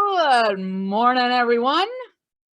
Good morning, everyone.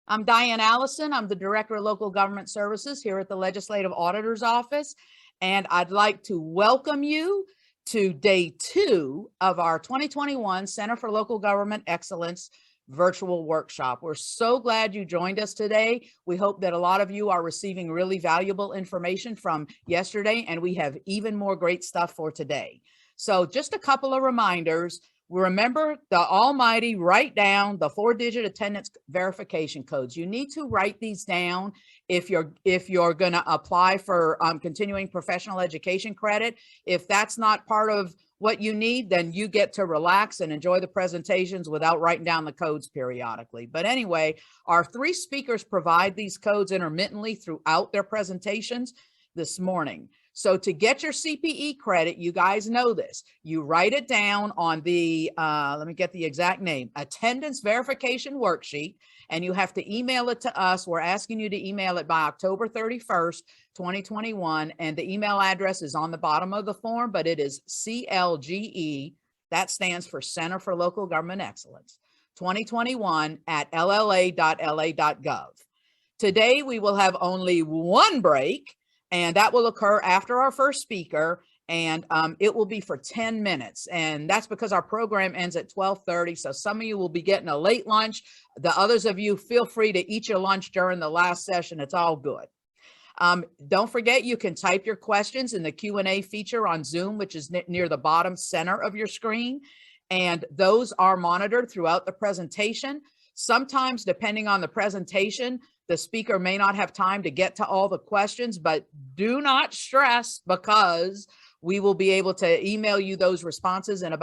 I'm Diane Allison. I'm the Director of Local Government Services here at the Legislative Auditor's Office, and I'd like to welcome you to day 2 of our 2021 Center for Local Government Excellence virtual workshop. We're so glad you joined us today. We hope that a lot of you are receiving really valuable information from yesterday, and we have even more great stuff for today. So just a couple of reminders. Remember the almighty write down the 4-digit attendance verification codes. You need to write these down if you're going to apply for continuing professional education credit. If that's not part of what you need, then you get to relax and enjoy the presentations without writing down the codes periodically. But anyway, our 3 speakers provide these codes intermittently throughout their presentations this morning. So to get your CPE credit, you guys know this, you write it down on the, let me get the exact name, attendance verification worksheet, and you have to email it to us. We're asking you to email it by October 31st, 2021. And the email address is on the bottom of the form, but it is CLGE, that stands for Center for Local Government Excellence, 2021 at lla.la.gov. Today, we will have only one break, and that will occur after our first speaker, and it will be for 10 minutes. And that's because our program ends at 12:30. So some of you will be getting a late lunch. The others of you, feel free to eat your lunch during the last session. It's all good. Don't forget, you can type your questions in the Q&A feature on Zoom, which is near the bottom center of your screen. And those are monitored throughout the presentation. Sometimes, depending on the presentation, the speaker may not have time to get to all the questions, but do not stress, because we will be able to email you those responses in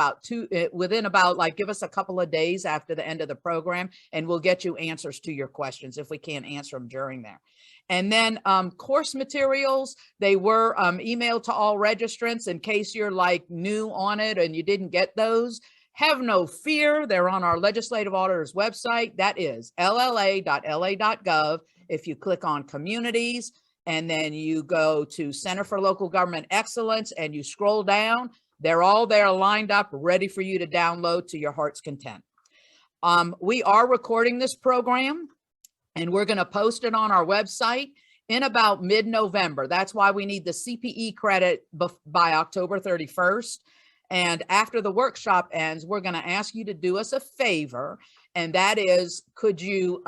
within about give us a couple of days after the end of the program, and we'll get you answers to your questions if we can't answer them during there. And then course materials, they were emailed to all registrants in case you're new on it and you didn't get those. Have no fear, they're on our Legislative Auditor's website. That is lla.la.gov. If you click on Communities, and then you go to Center for Local Government Excellence, and you scroll down, they're all there lined up, ready for you to download to your heart's content. We are recording this program, and we're going to post it on our website in about mid-November. That's why we need the CPE credit by October 31st. And after the workshop ends, we're going to ask you to do us a favor, and that is, could you,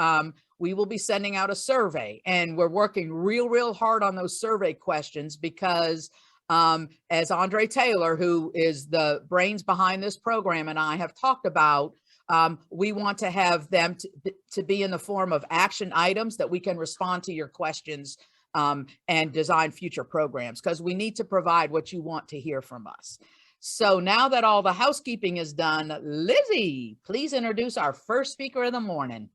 we will be sending out a survey, and we're working real hard on those survey questions because as Andre Taylor, who is the brains behind this program, and I have talked about, we want to have them to be in the form of action items that we can respond to your questions and design future programs, because we need to provide what you want to hear from us. So now that all the housekeeping is done, Lizzie, please introduce our first speaker of the morning.